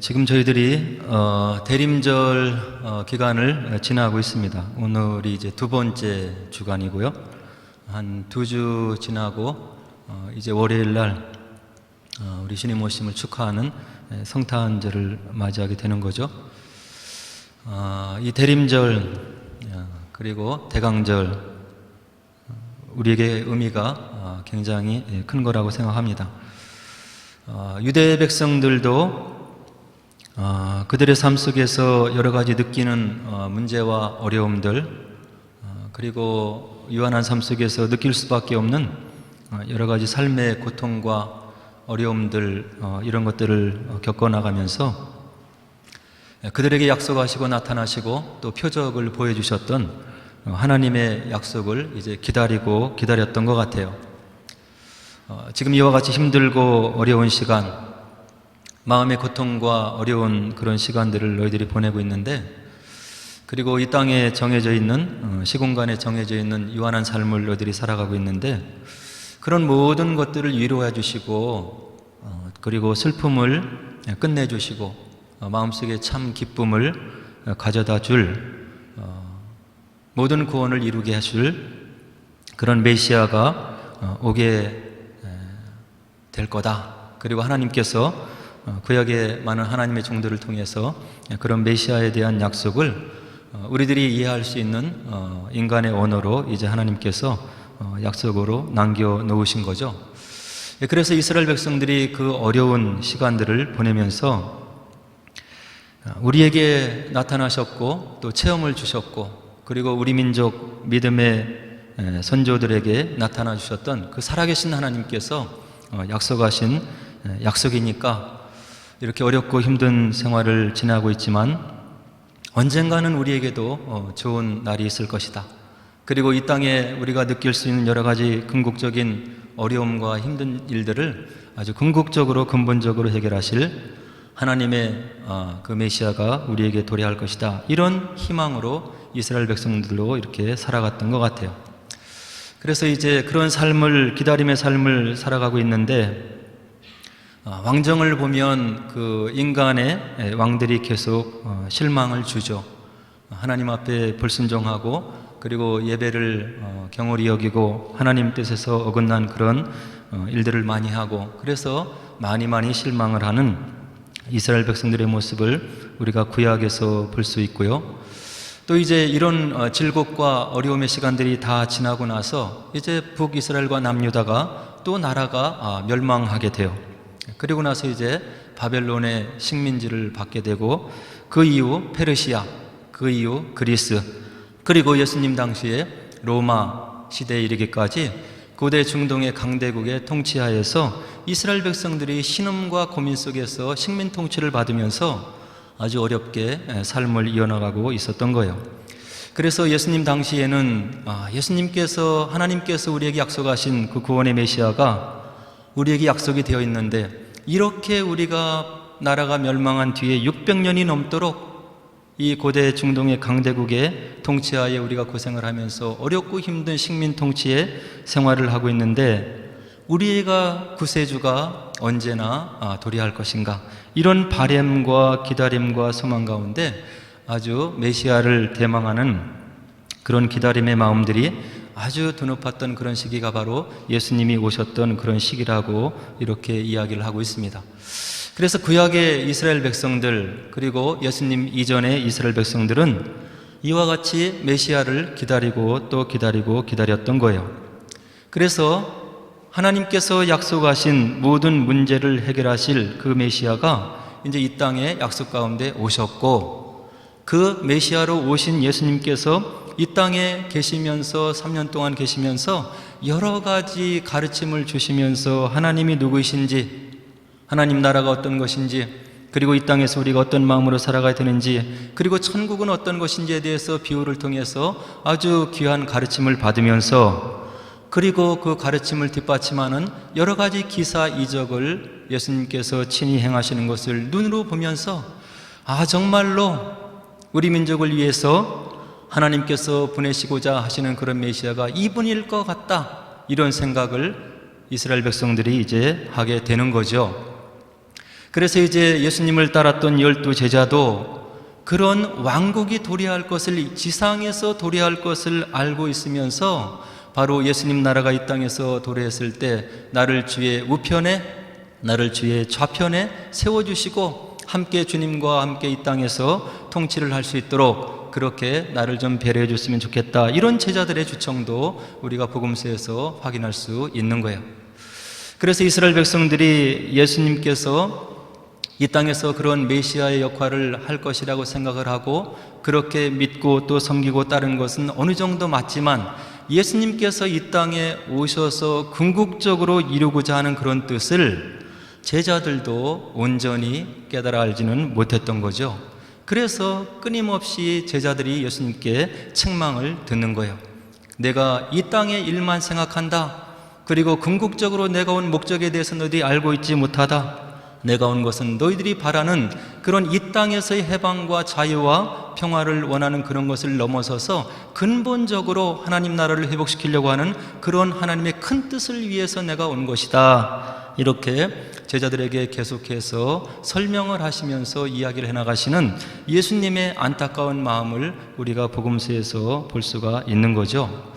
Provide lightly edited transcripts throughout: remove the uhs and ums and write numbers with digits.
지금 저희들이 대림절 기간을 지나고 있습니다. 오늘이 이제 두 번째 주간이고요. 한 2주 지나고 이제 월요일 날 우리 주님 오심을 축하하는 성탄절을 맞이하게 되는 거죠. 이 대림절 그리고 대강절 우리에게 의미가 굉장히 큰 거라고 생각합니다. 유대 백성들도 그들의 삶 속에서 여러 가지 느끼는 문제와 어려움들, 그리고 유한한 삶 속에서 느낄 수밖에 없는 여러 가지 삶의 고통과 어려움들, 이런 것들을 겪어나가면서 그들에게 약속하시고 나타나시고 또 표적을 보여주셨던 하나님의 약속을 이제 기다렸던 것 같아요. 지금 이와 같이 힘들고 어려운 시간, 마음의 고통과 어려운 그런 시간들을 너희들이 보내고 있는데, 그리고 이 땅에 정해져 있는, 시공간에 정해져 있는 유한한 삶을 너희들이 살아가고 있는데, 그런 모든 것들을 위로해 주시고, 그리고 슬픔을 끝내주시고, 마음속에 참 기쁨을 가져다 줄, 모든 구원을 이루게 하실 그런 메시아가 오게 될 거다. 그리고 하나님께서 구약의 많은 하나님의 종들을 통해서 그런 메시아에 대한 약속을 우리들이 이해할 수 있는 인간의 언어로 이제 하나님께서 약속으로 남겨놓으신 거죠. 그래서 이스라엘 백성들이 그 어려운 시간들을 보내면서 우리에게 나타나셨고 또 체험을 주셨고, 그리고 우리 민족 믿음의 선조들에게 나타나 주셨던 그 살아계신 하나님께서 약속하신 약속이니까 이렇게 어렵고 힘든 생활을 지나고 있지만 언젠가는 우리에게도 좋은 날이 있을 것이다. 그리고 이 땅에 우리가 느낄 수 있는 여러 가지 궁극적인 어려움과 힘든 일들을 아주 궁극적으로 근본적으로 해결하실 하나님의 그 메시아가 우리에게 도래할 것이다. 이런 희망으로 이스라엘 백성들로 이렇게 살아갔던 것 같아요. 그래서 이제 그런 삶을, 기다림의 삶을 살아가고 있는데, 왕정을 보면 그 인간의 왕들이 계속 실망을 주죠. 하나님 앞에 불순종하고, 그리고 예배를 경홀히 여기고 하나님 뜻에서 어긋난 그런 일들을 많이 하고, 그래서 많이 실망을 하는 이스라엘 백성들의 모습을 우리가 구약에서 볼 수 있고요. 또 이제 이런 질곡과 어려움의 시간들이 다 지나고 나서 이제 북이스라엘과 남유다가 또 나라가 멸망하게 돼요. 그리고 나서 이제 바벨론의 식민지를 받게 되고, 그 이후 페르시아, 그 이후 그리스, 그리고 예수님 당시에 로마 시대에 이르기까지 고대 중동의 강대국의 통치하에서 이스라엘 백성들이 신음과 고민 속에서 식민 통치를 받으면서 아주 어렵게 삶을 이어나가고 있었던 거예요. 그래서 예수님 당시에는 하나님께서 우리에게 약속하신 그 구원의 메시아가 우리에게 약속이 되어 있는데, 이렇게 우리가 나라가 멸망한 뒤에 600년이 넘도록 이 고대 중동의 강대국의 통치하에 우리가 고생을 하면서 어렵고 힘든 식민 통치의 생활을 하고 있는데, 우리가 구세주가 언제나 도래할 것인가, 이런 바램과 기다림과 소망 가운데 아주 메시아를 대망하는 그런 기다림의 마음들이 아주 드높았던 그런 시기가 바로 예수님이 오셨던 그런 시기라고 이렇게 이야기를 하고 있습니다. 그래서 구약의 이스라엘 백성들, 그리고 예수님 이전의 이스라엘 백성들은 이와 같이 메시아를 기다리고 또 기다렸던 거예요. 그래서 하나님께서 약속하신 모든 문제를 해결하실 그 메시아가 이제 이 땅에 약속 가운데 오셨고, 그 메시아로 오신 예수님께서 이 땅에 계시면서 3년 동안 계시면서 여러 가지 가르침을 주시면서 하나님이 누구이신지, 하나님 나라가 어떤 것인지, 그리고 이 땅에서 우리가 어떤 마음으로 살아가야 되는지, 그리고 천국은 어떤 것인지에 대해서 비유를 통해서 아주 귀한 가르침을 받으면서, 그리고 그 가르침을 뒷받침하는 여러 가지 기사 이적을 예수님께서 친히 행하시는 것을 눈으로 보면서 정말로 우리 민족을 위해서 하나님께서 보내시고자 하시는 그런 메시아가 이분일 것 같다, 이런 생각을 이스라엘 백성들이 이제 하게 되는 거죠. 그래서 이제 예수님을 따랐던 12제자도 그런 왕국이 도래할 것을, 지상에서 도래할 것을 알고 있으면서 바로 예수님 나라가 이 땅에서 도래했을 때 나를 주의 우편에, 나를 주의 좌편에 세워주시고 함께 주님과 함께 이 땅에서 통치를 할 수 있도록 그렇게 나를 좀 배려해 줬으면 좋겠다, 이런 제자들의 주청도 우리가 복음서에서 확인할 수 있는 거예요. 그래서 이스라엘 백성들이 예수님께서 이 땅에서 그런 메시아의 역할을 할 것이라고 생각을 하고 그렇게 믿고 또 섬기고 따른 것은 어느 정도 맞지만, 예수님께서 이 땅에 오셔서 궁극적으로 이루고자 하는 그런 뜻을 제자들도 온전히 깨달아 알지는 못했던 거죠. 그래서 끊임없이 제자들이 예수님께 책망을 듣는 거예요. 내가 이 땅의 일만 생각한다. 그리고 궁극적으로 내가 온 목적에 대해서 너희들이 알고 있지 못하다. 내가 온 것은 너희들이 바라는 그런 이 땅에서의 해방과 자유와 평화를 원하는 그런 것을 넘어서서 근본적으로 하나님 나라를 회복시키려고 하는 그런 하나님의 큰 뜻을 위해서 내가 온 것이다. 이렇게 제자들에게 계속해서 설명을 하시면서 이야기를 해나가시는 예수님의 안타까운 마음을 우리가 복음서에서 볼 수가 있는 거죠.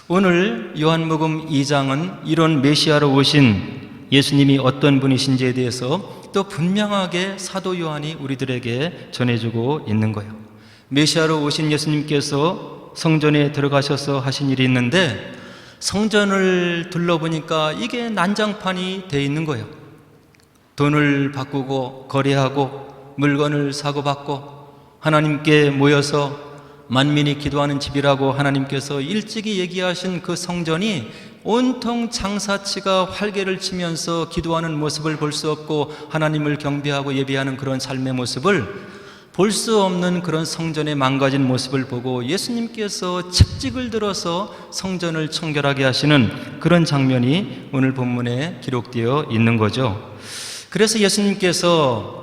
오늘 요한복음 2장은 이런 메시아로 오신 예수님이 어떤 분이신지에 대해서 또 분명하게 사도 요한이 우리들에게 전해주고 있는 거예요. 메시아로 오신 예수님께서 성전에 들어가셔서 하신 일이 있는데, 성전을 둘러보니까 이게 난장판이 돼 있는 거예요. 돈을 바꾸고 거래하고 물건을 사고받고 하나님께 모여서 만민이 기도하는 집이라고 하나님께서 일찍이 얘기하신 그 성전이 온통 장사치가 활개를 치면서 기도하는 모습을 볼 수 없고 하나님을 경배하고 예배하는 그런 삶의 모습을 볼 수 없는 그런 성전의 망가진 모습을 보고 예수님께서 책찍을 들어서 성전을 청결하게 하시는 그런 장면이 오늘 본문에 기록되어 있는 거죠. 그래서 예수님께서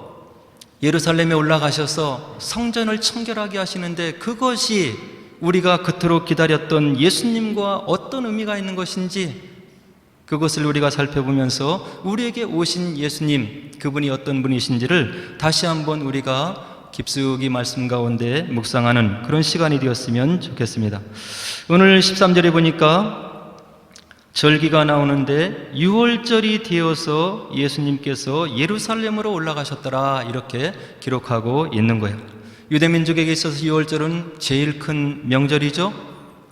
예루살렘에 올라가셔서 성전을 청결하게 하시는데, 그것이 우리가 그토록 기다렸던 예수님과 어떤 의미가 있는 것인지, 그것을 우리가 살펴보면서 우리에게 오신 예수님, 그분이 어떤 분이신지를 다시 한번 우리가 깊숙이 말씀 가운데 묵상하는 그런 시간이 되었으면 좋겠습니다. 오늘 13절에 보니까 절기가 나오는데 6월절이 되어서 예수님께서 예루살렘으로 올라가셨더라, 이렇게 기록하고 있는 거예요. 유대민족에게 있어서 6월절은 제일 큰 명절이죠.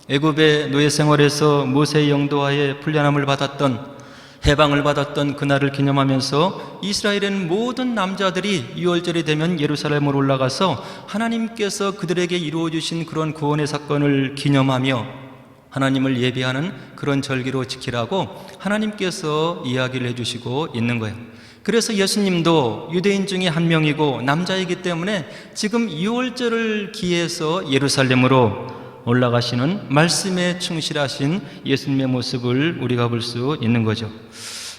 애굽의 노예 생활에서 모세의 영도하에 훈련함을 받았던, 해방을 받았던 그날을 기념하면서 이스라엘은 모든 남자들이 6월절이 되면 예루살렘으로 올라가서 하나님께서 그들에게 이루어주신 그런 구원의 사건을 기념하며 하나님을 예배하는 그런 절기로 지키라고 하나님께서 이야기를 해주시고 있는 거예요. 그래서 예수님도 유대인 중에 한 명이고 남자이기 때문에 지금 6월절을 기해서 예루살렘으로 올라가시는 말씀에 충실하신 예수님의 모습을 우리가 볼 수 있는 거죠.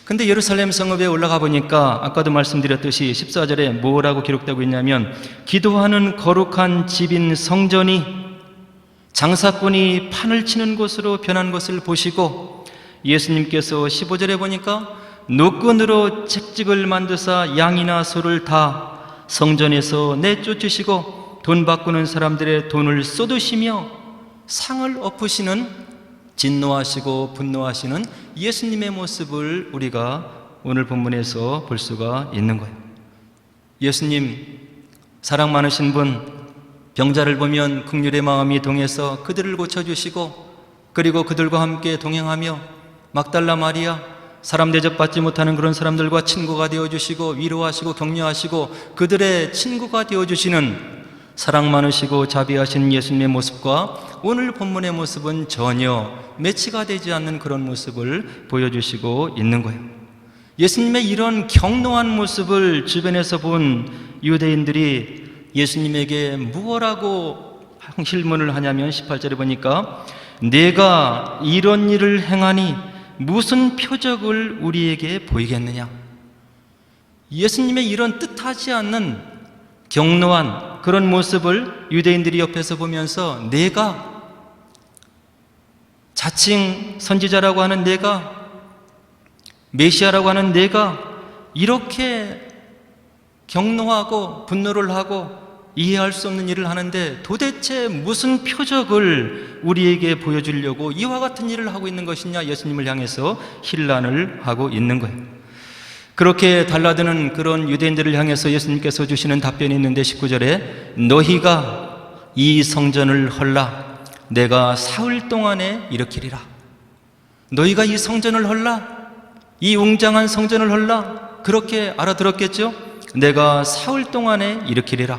근데 예루살렘 성읍에 올라가 보니까 아까도 말씀드렸듯이 14절에 뭐라고 기록되고 있냐면, 기도하는 거룩한 집인 성전이 장사꾼이 판을 치는 곳으로 변한 것을 보시고, 예수님께서 15절에 보니까 노끈으로 채찍을 만드사 양이나 소를 다 성전에서 내쫓으시고 돈 바꾸는 사람들의 돈을 쏟으시며 상을 엎으시는, 진노하시고 분노하시는 예수님의 모습을 우리가 오늘 본문에서 볼 수가 있는 거예요. 예수님, 사랑 많으신 분, 병자를 보면 긍휼의 마음이 동해서 그들을 고쳐주시고, 그리고 그들과 함께 동행하며 막달라 마리아, 사람 대접받지 못하는 그런 사람들과 친구가 되어주시고 위로하시고 격려하시고 그들의 친구가 되어주시는 사랑 많으시고 자비하신 예수님의 모습과 오늘 본문의 모습은 전혀 매치가 되지 않는 그런 모습을 보여주시고 있는 거예요. 예수님의 이런 경노한 모습을 주변에서 본 유대인들이 예수님에게 무엇라고 질문을 하냐면 18절에 보니까 내가 이런 일을 행하니 무슨 표적을 우리에게 보이겠느냐. 예수님의 이런 뜻하지 않는 경노한 그런 모습을 유대인들이 옆에서 보면서 내가, 자칭 선지자라고 하는 내가, 메시아라고 하는 내가 이렇게 경노하고 분노를 하고 이해할 수 없는 일을 하는데 도대체 무슨 표적을 우리에게 보여주려고 이와 같은 일을 하고 있는 것이냐? 예수님을 향해서 힐난을 하고 있는 거예요. 그렇게 달라드는 그런 유대인들을 향해서 예수님께서 주시는 답변이 있는데 19절에 너희가 이 성전을 헐라 내가 사흘 동안에 일으키리라. 너희가 이 성전을 헐라, 이 웅장한 성전을 헐라, 그렇게 알아들었겠죠? 내가 사흘 동안에 일으키리라.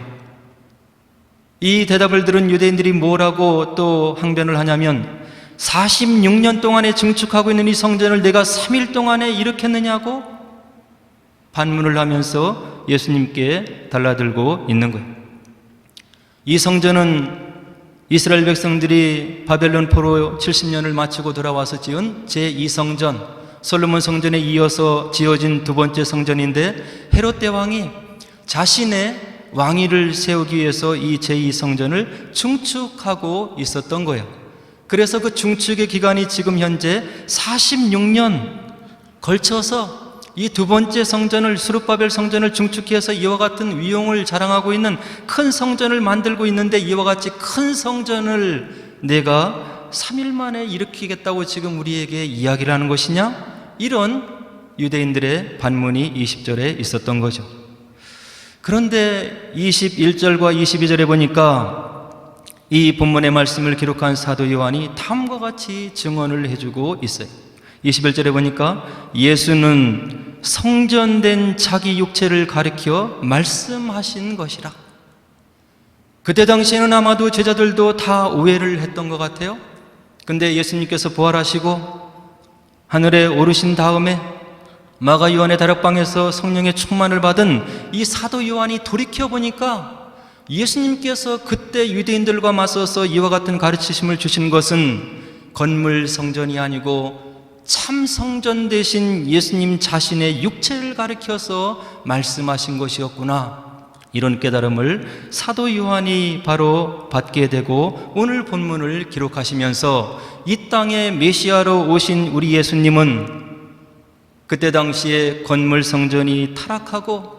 이 대답을 들은 유대인들이 뭐라고 또 항변을 하냐면 46년 동안에 증축하고 있는 이 성전을 내가 3일 동안에 일으켰느냐고 반문을 하면서 예수님께 달라들고 있는 거예요. 이 성전은 이스라엘 백성들이 바벨론 포로 70년을 마치고 돌아와서 지은 제2성전, 솔로몬 성전에 이어서 지어진 두 번째 성전인데 헤롯 대왕이 자신의 왕위를 세우기 위해서 이 제2성전을 증축하고 있었던 거예요. 그래서 그 증축의 기간이 지금 현재 46년 걸쳐서 이 두 번째 성전을, 스룹바벨 성전을 증축해서 이와 같은 위용을 자랑하고 있는 큰 성전을 만들고 있는데 이와 같이 큰 성전을 내가 3일 만에 일으키겠다고 지금 우리에게 이야기를 하는 것이냐? 이런 유대인들의 반문이 20절에 있었던 거죠. 그런데 21절과 22절에 보니까 이 본문의 말씀을 기록한 사도 요한이 다음과 같이 증언을 해주고 있어요. 21절에 보니까 예수는 성전된 자기 육체를 가리켜 말씀하신 것이라. 그때 당시에는 아마도 제자들도 다 오해를 했던 것 같아요. 근데 예수님께서 부활하시고 하늘에 오르신 다음에 마가 요한의 다락방에서 성령의 충만을 받은 이 사도 요한이 돌이켜보니까 예수님께서 그때 유대인들과 맞서서 이와 같은 가르치심을 주신 것은 건물 성전이 아니고 참 성전 대신 예수님 자신의 육체를 가리켜서 말씀하신 것이었구나. 이런 깨달음을 사도 요한이 바로 받게 되고 오늘 본문을 기록하시면서 이 땅에 메시아로 오신 우리 예수님은 그때 당시에 건물 성전이 타락하고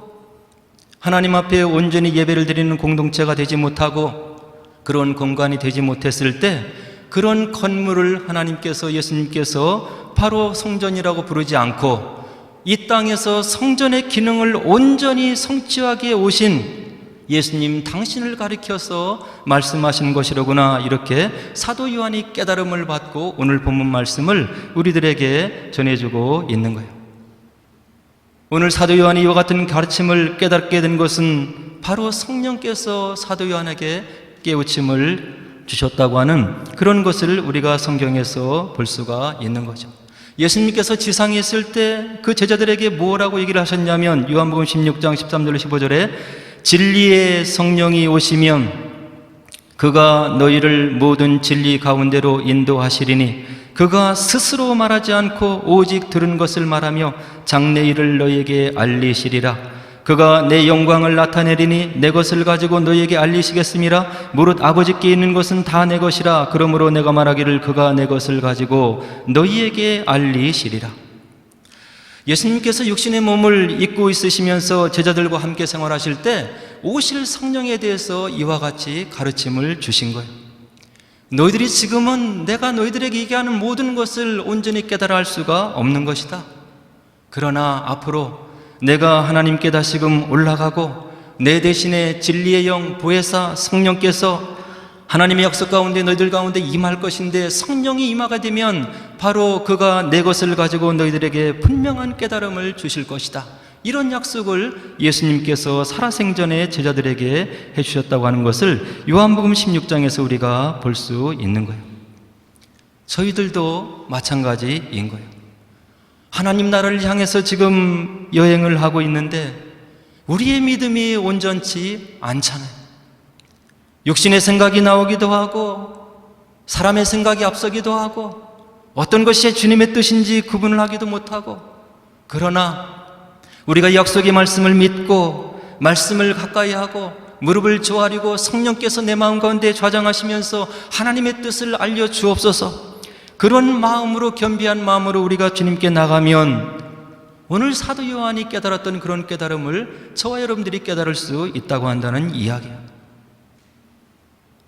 하나님 앞에 온전히 예배를 드리는 공동체가 되지 못하고 그런 공간이 되지 못했을 때 그런 건물을 하나님께서, 예수님께서 바로 성전이라고 부르지 않고 이 땅에서 성전의 기능을 온전히 성취하게 오신 예수님 당신을 가리켜서 말씀하신 것이로구나. 이렇게 사도 요한이 깨달음을 받고 오늘 본문 말씀을 우리들에게 전해주고 있는 거예요. 오늘 사도 요한이 이와 같은 가르침을 깨닫게 된 것은 바로 성령께서 사도 요한에게 깨우침을 주셨다고 하는 그런 것을 우리가 성경에서 볼 수가 있는 거죠. 예수님께서 지상에 있을 때 그 제자들에게 뭐라고 얘기를 하셨냐면 요한복음 16장 13절 15절에 진리의 성령이 오시면 그가 너희를 모든 진리 가운데로 인도하시리니 그가 스스로 말하지 않고 오직 들은 것을 말하며 장래 일을 너희에게 알리시리라. 그가 내 영광을 나타내리니 내 것을 가지고 너희에게 알리시겠음이라. 무릇 아버지께 있는 것은 다 내 것이라. 그러므로 내가 말하기를 그가 내 것을 가지고 너희에게 알리시리라. 예수님께서 육신의 몸을 입고 있으시면서 제자들과 함께 생활하실 때 오실 성령에 대해서 이와 같이 가르침을 주신 거예요. 너희들이 지금은 내가 너희들에게 얘기하는 모든 것을 온전히 깨달아 할 수가 없는 것이다. 그러나 앞으로 내가 하나님께 다시금 올라가고 내 대신에 진리의 영 보혜사 성령께서 하나님의 약속 가운데 너희들 가운데 임할 것인데 성령이 임하게 되면 바로 그가 내 것을 가지고 너희들에게 분명한 깨달음을 주실 것이다. 이런 약속을 예수님께서 살아생전에 제자들에게 해주셨다고 하는 것을 요한복음 16장에서 우리가 볼 수 있는 거예요. 저희들도 마찬가지인 거예요. 하나님 나라를 향해서 지금 여행을 하고 있는데 우리의 믿음이 온전치 않잖아요. 육신의 생각이 나오기도 하고 사람의 생각이 앞서기도 하고 어떤 것이 주님의 뜻인지 구분을 하기도 못하고 그러나 우리가 약속의 말씀을 믿고 말씀을 가까이 하고 무릎을 조아리고 성령께서 내 마음 가운데 좌장하시면서 하나님의 뜻을 알려주옵소서 그런 마음으로 겸비한 마음으로 우리가 주님께 나가면 오늘 사도 요한이 깨달았던 그런 깨달음을 저와 여러분들이 깨달을 수 있다고 한다는 이야기예요.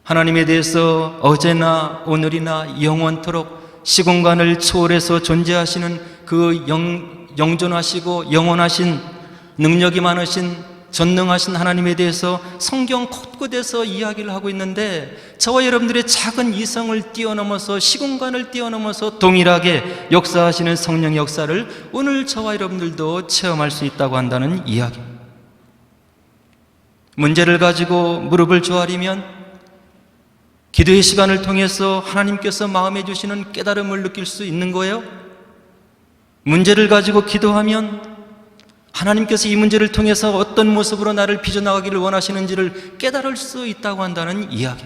하나님에 대해서 어제나 오늘이나 영원토록 시공간을 초월해서 존재하시는 그 영존하시고 영원하신 능력이 많으신 전능하신 하나님에 대해서 성경 곳곳에서 이야기를 하고 있는데, 저와 여러분들의 작은 이성을 뛰어넘어서 시공간을 뛰어넘어서 동일하게 역사하시는 성령의 역사를 오늘 저와 여러분들도 체험할 수 있다고 한다는 이야기. 문제를 가지고 무릎을 조아리면 기도의 시간을 통해서 하나님께서 마음에 주시는 깨달음을 느낄 수 있는 거예요. 문제를 가지고 기도하면 하나님께서 이 문제를 통해서 어떤 모습으로 나를 빚어나가기를 원하시는지를 깨달을 수 있다고 한다는 이야기.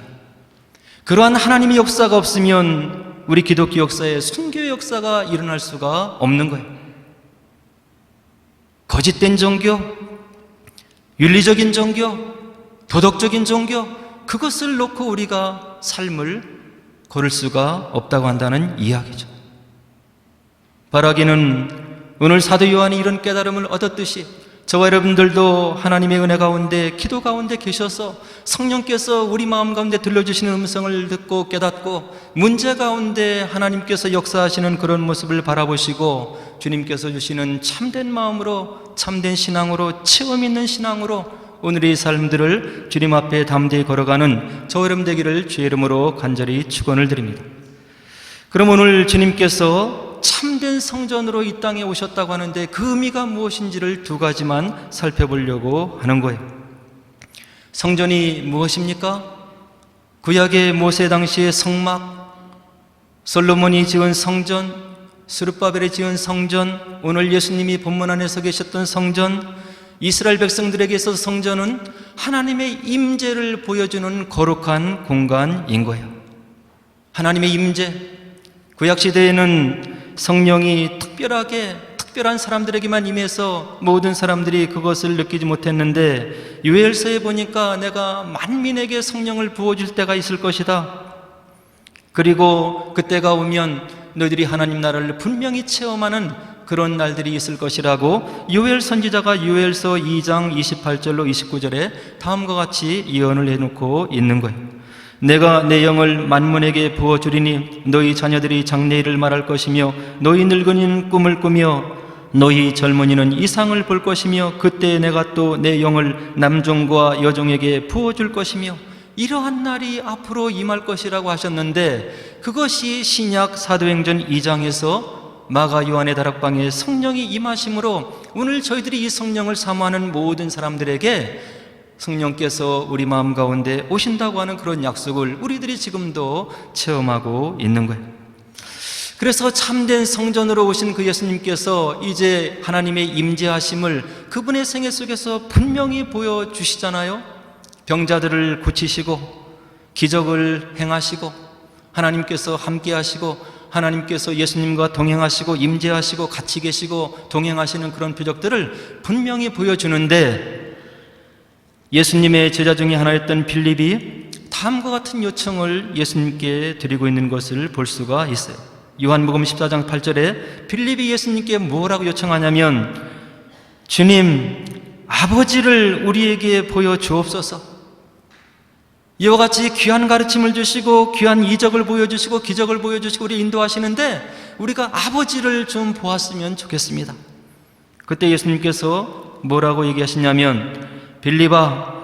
그러한 하나님의 역사가 없으면 우리 기독교 역사에 순교의 역사가 일어날 수가 없는 거예요. 거짓된 종교, 윤리적인 종교, 도덕적인 종교, 그것을 놓고 우리가 삶을 걸을 수가 없다고 한다는 이야기죠. 바라기는 오늘 사도 요한이 이런 깨달음을 얻었듯이 저와 여러분들도 하나님의 은혜 가운데, 기도 가운데 계셔서 성령께서 우리 마음 가운데 들려주시는 음성을 듣고 깨닫고 문제 가운데 하나님께서 역사하시는 그런 모습을 바라보시고 주님께서 주시는 참된 마음으로, 참된 신앙으로, 체험 있는 신앙으로 오늘의 삶들을 주님 앞에 담대히 걸어가는 저와 여러분 되기를 주의 이름으로 간절히 축원을 드립니다. 그럼 오늘 주님께서 참된 성전으로 이 땅에 오셨다고 하는데 그 의미가 무엇인지를 두 가지만 살펴보려고 하는 거예요. 성전이 무엇입니까? 구약의 모세 당시의 성막, 솔로몬이 지은 성전, 스룹바벨이 지은 성전, 오늘 예수님이 본문 안에서 계셨던 성전, 이스라엘 백성들에게 있어서 성전은 하나님의 임재를 보여주는 거룩한 공간인 거예요. 하나님의 임재, 구약시대에는 성령이 특별한 사람들에게만 임해서 모든 사람들이 그것을 느끼지 못했는데, 요엘서에 보니까 내가 만민에게 성령을 부어줄 때가 있을 것이다. 그리고 그때가 오면 너희들이 하나님 나라를 분명히 체험하는 그런 날들이 있을 것이라고 요엘 선지자가 요엘서 2장 28절로 29절에 다음과 같이 예언을 해놓고 있는 거예요. 내가 내 영을 만문에게 부어주리니 너희 자녀들이 장래일을 말할 것이며 너희 늙은이는 꿈을 꾸며 너희 젊은이는 이상을 볼 것이며 그때 내가 또 내 영을 남종과 여종에게 부어줄 것이며 이러한 날이 앞으로 임할 것이라고 하셨는데, 그것이 신약 사도행전 2장에서 마가 요한의 다락방에 성령이 임하심으로 오늘 저희들이 이 성령을 사모하는 모든 사람들에게 성령께서 우리 마음 가운데 오신다고 하는 그런 약속을 우리들이 지금도 체험하고 있는 거예요. 그래서 참된 성전으로 오신 그 예수님께서 이제 하나님의 임재하심을 그분의 생애 속에서 분명히 보여주시잖아요. 병자들을 고치시고 기적을 행하시고 하나님께서 함께 하시고 하나님께서 예수님과 동행하시고 임재하시고 같이 계시고 동행하시는 그런 표적들을 분명히 보여주는데, 예수님의 제자 중에 하나였던 빌립이 다음과 같은 요청을 예수님께 드리고 있는 것을 볼 수가 있어요. 요한복음 14장 8절에 빌립이 예수님께 뭐라고 요청하냐면, 주님, 아버지를 우리에게 보여주옵소서. 이와 같이 귀한 가르침을 주시고 귀한 이적을 보여주시고 기적을 보여주시고 우리 인도하시는데 우리가 아버지를 좀 보았으면 좋겠습니다. 그때 예수님께서 뭐라고 얘기하시냐면, 빌립아,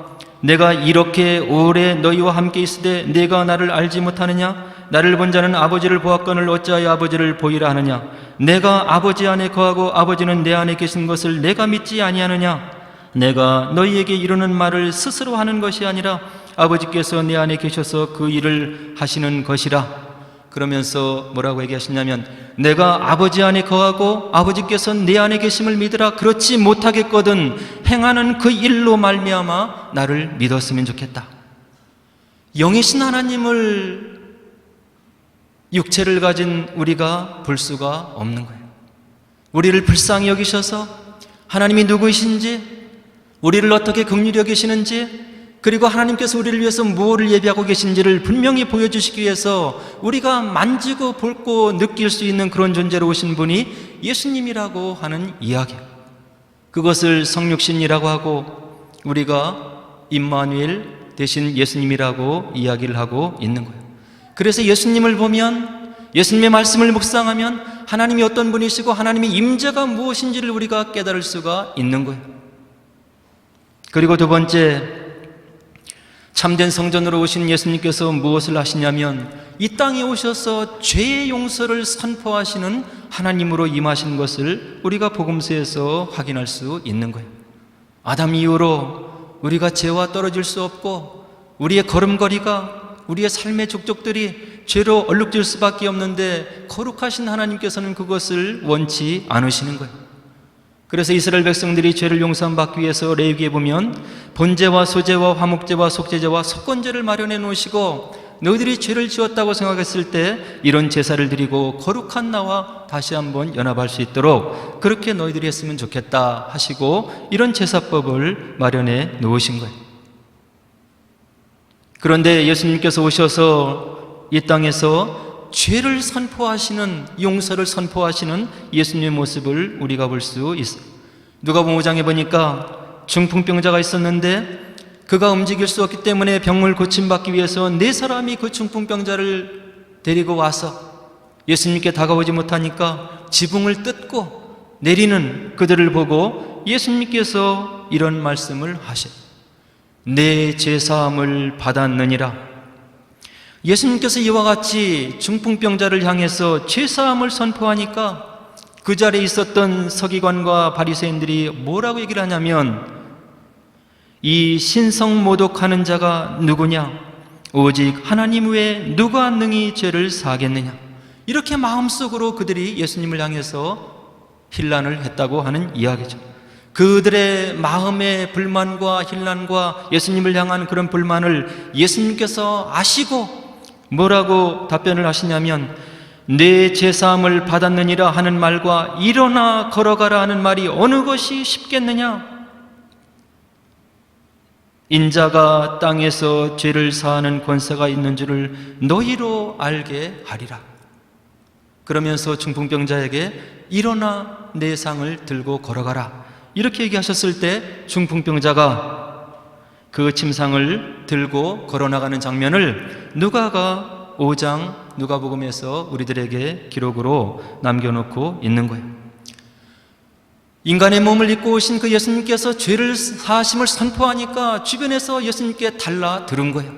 내가 이렇게 오래 너희와 함께 있으되 내가 나를 알지 못하느냐? 나를 본 자는 아버지를 보았거늘 어찌하여 아버지를 보이라 하느냐? 내가 아버지 안에 거하고 아버지는 내 안에 계신 것을 내가 믿지 아니하느냐? 내가 너희에게 이루는 말을 스스로 하는 것이 아니라 아버지께서 내 안에 계셔서 그 일을 하시는 것이라. 그러면서 뭐라고 얘기하시냐면, 내가 아버지 안에 거하고 아버지께서 내 안에 계심을 믿으라. 그렇지 못하겠거든 행하는 그 일로 말미암아 나를 믿었으면 좋겠다. 영이신 하나님을 육체를 가진 우리가 볼 수가 없는 거예요. 우리를 불쌍히 여기셔서 하나님이 누구이신지, 우리를 어떻게 긍휼히 여기시는지, 그리고 하나님께서 우리를 위해서 무엇을 예비하고 계신지를 분명히 보여주시기 위해서 우리가 만지고 볼고 느낄 수 있는 그런 존재로 오신 분이 예수님이라고 하는 이야기, 그것을 성육신이라고 하고 우리가 임마누엘 대신 예수님이라고 이야기를 하고 있는 거예요. 그래서 예수님을 보면, 예수님의 말씀을 묵상하면 하나님이 어떤 분이시고 하나님의 임재가 무엇인지를 우리가 깨달을 수가 있는 거예요. 그리고 두 번째, 참된 성전으로 오신 예수님께서 무엇을 하시냐면 이 땅에 오셔서 죄의 용서를 선포하시는 하나님으로 임하신 것을 우리가 복음서에서 확인할 수 있는 거예요. 아담 이후로 우리가 죄와 떨어질 수 없고 우리의 걸음걸이가, 우리의 삶의 족족들이 죄로 얼룩질 수밖에 없는데 거룩하신 하나님께서는 그것을 원치 않으시는 거예요. 그래서 이스라엘 백성들이 죄를 용서함 받기 위해서 레위기에 보면 번제와 소제와 화목제와 속죄제와 속건제를 마련해 놓으시고, 너희들이 죄를 지었다고 생각했을 때 이런 제사를 드리고 거룩한 나와 다시 한번 연합할 수 있도록 그렇게 너희들이 했으면 좋겠다 하시고 이런 제사법을 마련해 놓으신 거예요. 그런데 예수님께서 오셔서 이 땅에서 죄를 선포하시는, 용서를 선포하시는 예수님의 모습을 우리가 볼 수 있어요. 누가복음 5장에 보니까 중풍병자가 있었는데 그가 움직일 수 없기 때문에 병을 고침받기 위해서 4사람이 그 중풍병자를 데리고 와서 예수님께 다가오지 못하니까 지붕을 뜯고 내리는 그들을 보고 예수님께서 이런 말씀을 하셔요. 내 죄사함을 받았느니라. 예수님께서 이와 같이 중풍병자를 향해서 죄사함을 선포하니까 그 자리에 있었던 서기관과 바리새인들이 뭐라고 얘기를 하냐면, 이 신성모독하는 자가 누구냐? 오직 하나님 외에 누가 능히 죄를 사하겠느냐? 이렇게 마음속으로 그들이 예수님을 향해서 힐난을 했다고 하는 이야기죠. 그들의 마음의 불만과 힐난과 예수님을 향한 그런 불만을 예수님께서 아시고 뭐라고 답변을 하시냐면, 내 죄사함을 받았느니라 하는 말과 일어나 걸어가라 하는 말이 어느 것이 쉽겠느냐? 인자가 땅에서 죄를 사하는 권세가 있는 줄을 너희로 알게 하리라. 그러면서 중풍병자에게 일어나 내 상을 들고 걸어가라 이렇게 얘기하셨을 때 중풍병자가 그 침상을 들고 걸어나가는 장면을 누가가 5장 누가복음에서 우리들에게 기록으로 남겨놓고 있는 거예요. 인간의 몸을 입고 오신 그 예수님께서 죄를 사하심을 선포하니까 주변에서 예수님께 달라들은 거예요.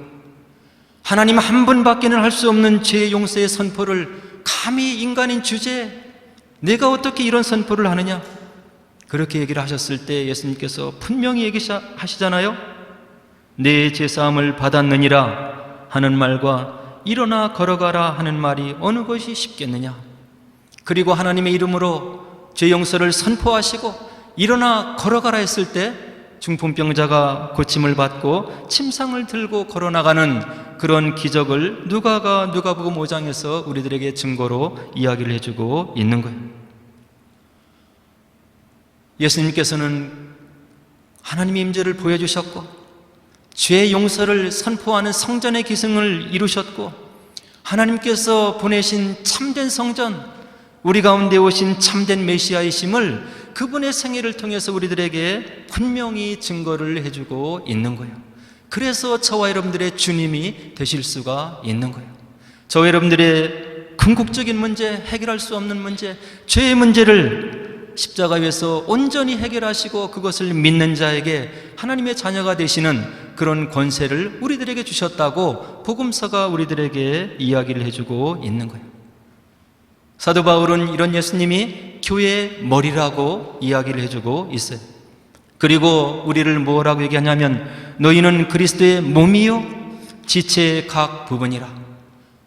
하나님 한 분밖에는 할 수 없는 죄 용서의 선포를 감히 인간인 주제에 내가 어떻게 이런 선포를 하느냐? 그렇게 얘기를 하셨을 때 예수님께서 분명히 얘기하시잖아요. 내 죄사함을 받았느니라 하는 말과 일어나 걸어가라 하는 말이 어느 것이 쉽겠느냐? 그리고 하나님의 이름으로 죄 용서를 선포하시고 일어나 걸어가라 했을 때 중풍병자가 고침을 받고 침상을 들고 걸어나가는 그런 기적을 누가가 누가복음 5장에서 우리들에게 증거로 이야기를 해주고 있는 거예요. 예수님께서는 하나님의 임재를 보여주셨고 죄 용서를 선포하는 성전의 기승을 이루셨고 하나님께서 보내신 참된 성전, 우리 가운데 오신 참된 메시아이심을 그분의 생애를 통해서 우리들에게 분명히 증거를 해주고 있는 거예요. 그래서 저와 여러분들의 주님이 되실 수가 있는 거예요. 저와 여러분들의 궁극적인 문제, 해결할 수 없는 문제, 죄의 문제를 십자가 위에서 온전히 해결하시고 그것을 믿는 자에게 하나님의 자녀가 되시는 그런 권세를 우리들에게 주셨다고 복음서가 우리들에게 이야기를 해주고 있는 거예요. 사도 바울은 이런 예수님이 교회의 머리라고 이야기를 해주고 있어요. 그리고 우리를 뭐라고 얘기하냐면 너희는 그리스도의 몸이요 지체의 각 부분이라.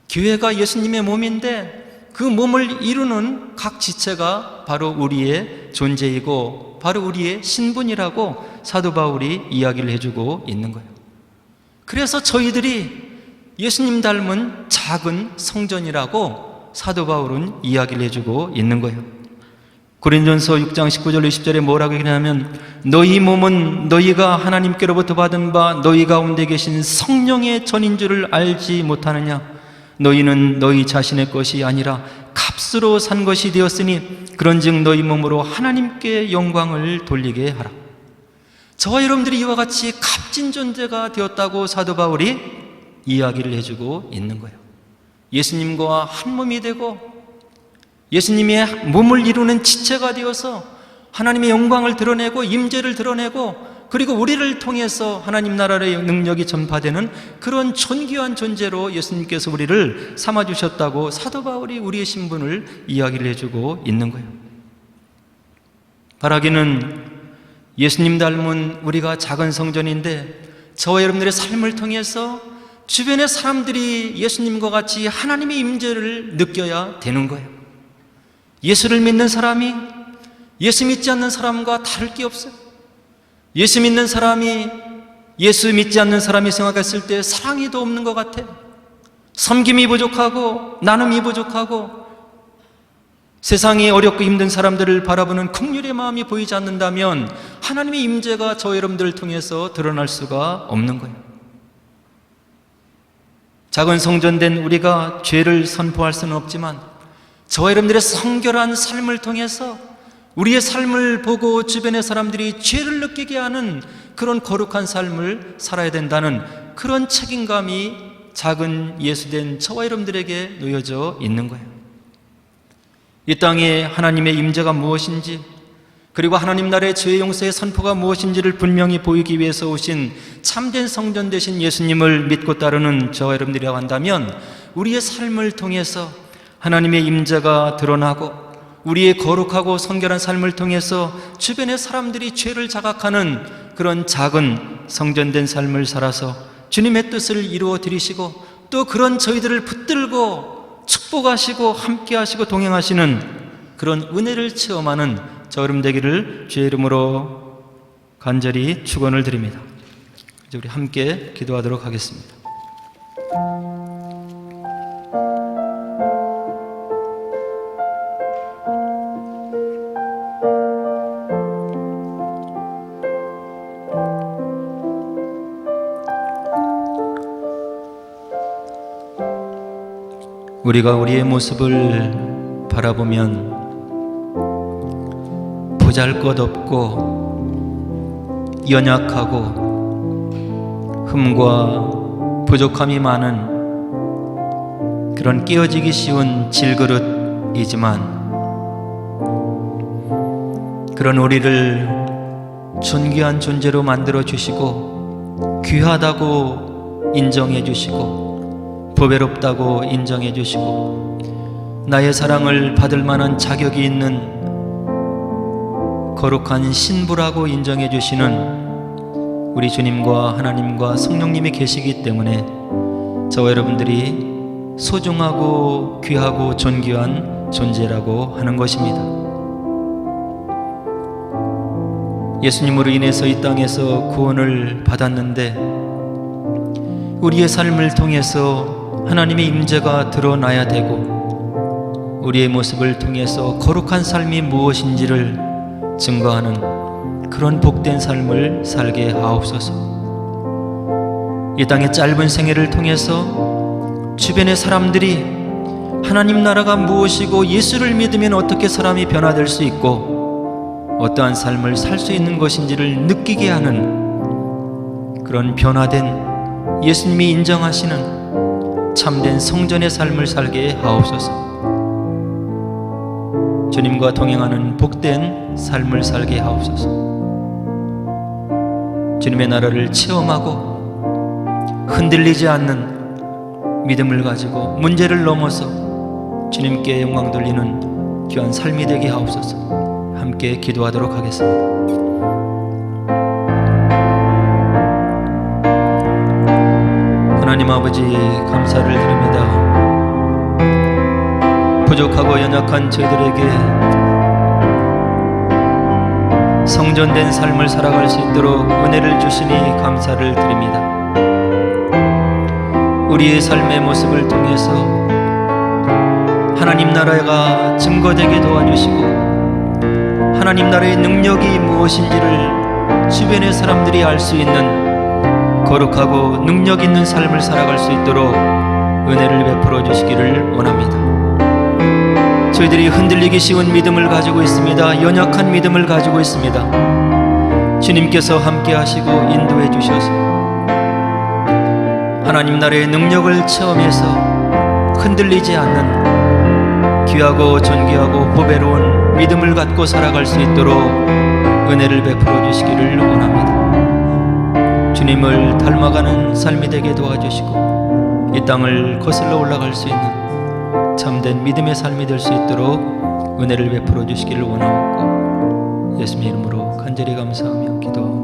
교회가 예수님의 몸인데 그 몸을 이루는 각 지체가 바로 우리의 존재이고 바로 우리의 신분이라고 사도 바울이 이야기를 해주고 있는 거예요. 그래서 저희들이 예수님 닮은 작은 성전이라고 사도 바울은 이야기를 해주고 있는 거예요. 고린도전서 6장 19절 20절에 뭐라고 얘기하냐면 너희 몸은 너희가 하나님께로부터 받은 바 너희 가운데 계신 성령의 전인 줄을 알지 못하느냐? 너희는 너희 자신의 것이 아니라 값으로 산 것이 되었으니 그런즉 너희 몸으로 하나님께 영광을 돌리게 하라. 저와 여러분들이 이와 같이 값진 존재가 되었다고 사도 바울이 이야기를 해주고 있는 거예요. 예수님과 한 몸이 되고 예수님의 몸을 이루는 지체가 되어서 하나님의 영광을 드러내고 임재를 드러내고 그리고 우리를 통해서 하나님 나라의 능력이 전파되는 그런 존귀한 존재로 예수님께서 우리를 삼아주셨다고 사도 바울이 우리의 신분을 이야기를 해주고 있는 거예요. 바라기는 예수님 닮은 우리가 작은 성전인데 저와 여러분들의 삶을 통해서 주변의 사람들이 예수님과 같이 하나님의 임재를 느껴야 되는 거예요. 예수를 믿는 사람이 예수 믿지 않는 사람과 다를 게 없어요. 예수 믿는 사람이 예수 믿지 않는 사람이 생각했을 때 사랑이 더 없는 것 같아요. 섬김이 부족하고 나눔이 부족하고 세상이 어렵고 힘든 사람들을 바라보는 긍휼의 마음이 보이지 않는다면 하나님의 임재가 저 여러분들을 통해서 드러날 수가 없는 거예요. 작은 성전된 우리가 죄를 선포할 수는 없지만 저와 여러분들의 성결한 삶을 통해서 우리의 삶을 보고 주변의 사람들이 죄를 느끼게 하는 그런 거룩한 삶을 살아야 된다는 그런 책임감이 작은 예수된 저와 여러분들에게 놓여져 있는 거예요. 이 땅에 하나님의 임재가 무엇인지 그리고 하나님 나라의 죄 용서의 선포가 무엇인지를 분명히 보이기 위해서 오신 참된 성전 되신 예수님을 믿고 따르는 저와 여러분들이라고 한다면 우리의 삶을 통해서 하나님의 임재가 드러나고 우리의 거룩하고 성결한 삶을 통해서 주변의 사람들이 죄를 자각하는 그런 작은 성전된 삶을 살아서 주님의 뜻을 이루어 드리시고 또 그런 저희들을 붙들고 축복하시고 함께하시고 동행하시는 그런 은혜를 체험하는 저 여러분 되기를 주의 이름으로 간절히 축원을 드립니다. 이제 우리 함께 기도하도록 하겠습니다. 우리가 우리의 모습을 바라보면 보잘것없고 연약하고 흠과 부족함이 많은 그런 깨어지기 쉬운 질그릇이지만 그런 우리를 존귀한 존재로 만들어 주시고 귀하다고 인정해 주시고 보배롭다고 인정해 주시고 나의 사랑을 받을 만한 자격이 있는 거룩한 신부라고 인정해 주시는 우리 주님과 하나님과 성령님이 계시기 때문에 저와 여러분들이 소중하고 귀하고 존귀한 존재라고 하는 것입니다. 예수님으로 인해서 이 땅에서 구원을 받았는데 우리의 삶을 통해서 하나님의 임재가 드러나야 되고 우리의 모습을 통해서 거룩한 삶이 무엇인지를 증거하는 그런 복된 삶을 살게 하옵소서. 이 땅의 짧은 생애를 통해서 주변의 사람들이 하나님 나라가 무엇이고 예수를 믿으면 어떻게 사람이 변화될 수 있고 어떠한 삶을 살 수 있는 것인지를 느끼게 하는 그런 변화된 예수님이 인정하시는 참된 성전의 삶을 살게 하옵소서. 주님과 동행하는 복된 삶을 살게 하옵소서. 주님의 나라를 체험하고 흔들리지 않는 믿음을 가지고 문제를 넘어서 주님께 영광 돌리는 귀한 삶이 되게 하옵소서. 함께 기도하도록 하겠습니다. 하나님 아버지 감사를 드립니다. 부족하고 연약한 저희들에게 성전된 삶을 살아갈 수 있도록 은혜를 주시니 감사를 드립니다. 우리의 삶의 모습을 통해서 하나님 나라가 증거되게 도와주시고 하나님 나라의 능력이 무엇인지를 주변의 사람들이 알 수 있는 거룩하고 능력 있는 삶을 살아갈 수 있도록 은혜를 베풀어 주시기를 원합니다. 저희들이 흔들리기 쉬운 믿음을 가지고 있습니다. 연약한 믿음을 가지고 있습니다. 주님께서 함께 하시고 인도해 주셔서 하나님 나라의 능력을 체험해서 흔들리지 않는 귀하고 존귀하고 보배로운 믿음을 갖고 살아갈 수 있도록 은혜를 베풀어 주시기를 원합니다. 주님을 닮아가는 삶이 되게 도와주시고 이 땅을 거슬러 올라갈 수 있는 참된 믿음의 삶이 될 수 있도록 은혜를 베풀어 주시기를 원하옵고 예수님 이름으로 간절히 감사하며 기도합니다.